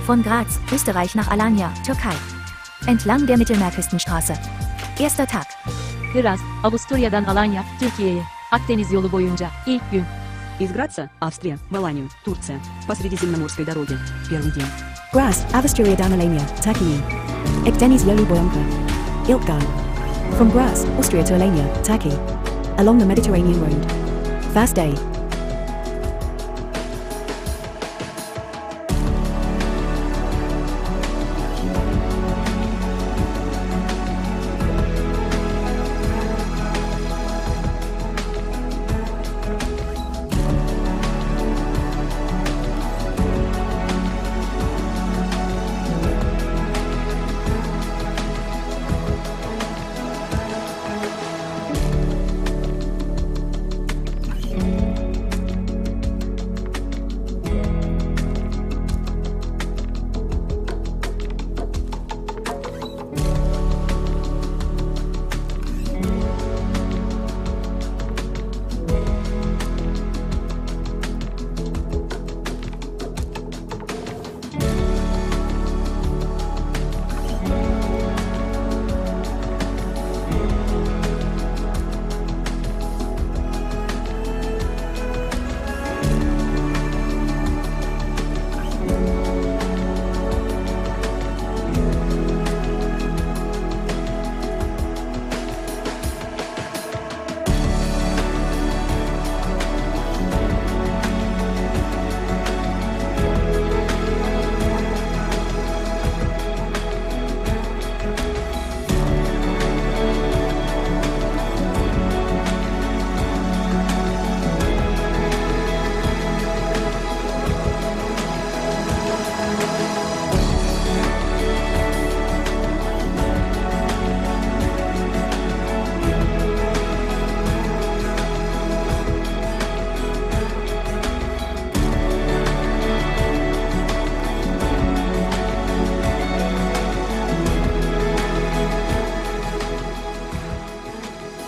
Von Graz, Österreich nach Alanya, Türkei. Entlang der Mittelmeerküstenstraße. Erster Tag. Graz, Avusturya'dan Alanya, Türkiye'ye. Akdeniz yolu boyunca. İlk gün. Из Граца, Австрия, в Аланию, Турция. По Средиземноморской дороге. Первый день. Graz, Avusturya'dan Alanya, Türkiye. Akdeniz yolu boyunca. İlk gün. From Graz, Austria to Alanya, Turkey. Along the Mediterranean road. Fast day.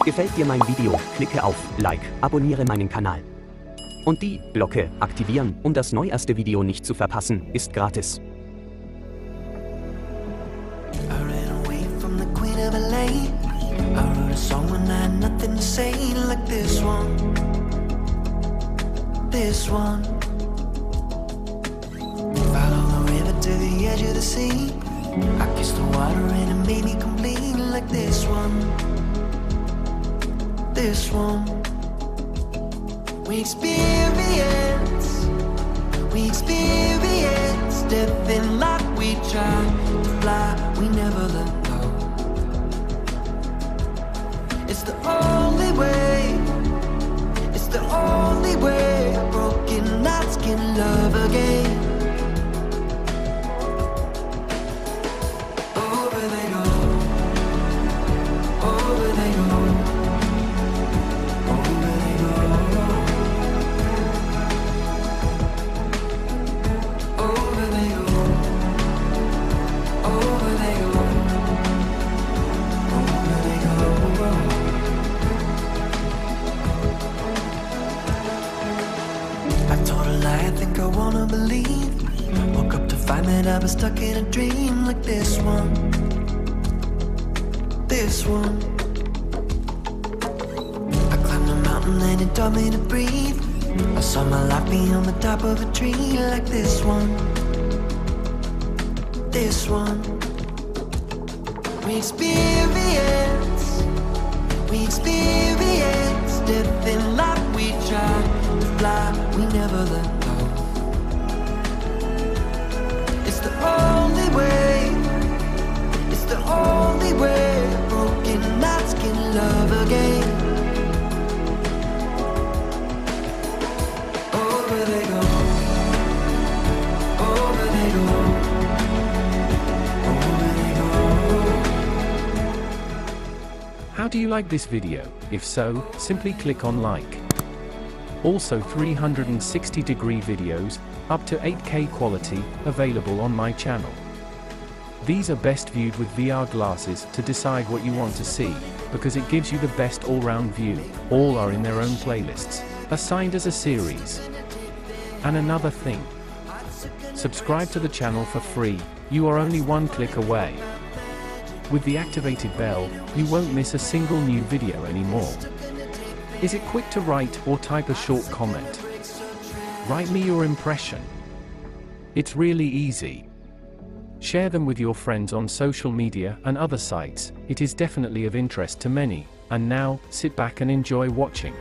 Gefällt dir mein Video, klicke auf Like, abonniere meinen Kanal. Und die Glocke aktivieren, um das neueste Video nicht zu verpassen, ist gratis. This one, we experience death in life. We try to fly, we never let go. It's the only way, it's the only way. Broken hearts can love again. Over they go, over they go. I was stuck in a dream like this one. This one. I climbed a mountain and it taught me to breathe. I saw my life be on the top of a tree like this one. This one. We experience death in life. We try to fly, we never let go. It's the only way, it's the only way. Broken hearts can love again. Over they go, over they go, over they go. How do you like this video? If so, simply click on like. Also 360-degree videos, up to 8K quality, available on my channel. These are best viewed with VR glasses to decide what you want to see, because it gives you the best all-round view. All are in their own playlists, assigned as a series. And another thing, Subscribe to the channel for free, you are only one click away. With the activated bell, you won't miss a single new video anymore. Is it quick to write or type a short comment? Write me your impression. It's really easy. Share them with your friends on social media and other sites, it is definitely of interest to many. And now, sit back and enjoy watching.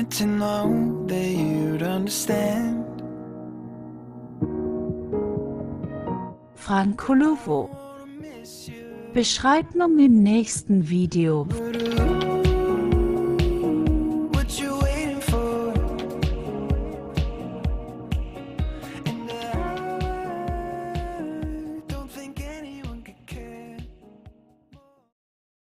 To know that you'd understand. Frankolovo. Beschreibung im nächsten Video.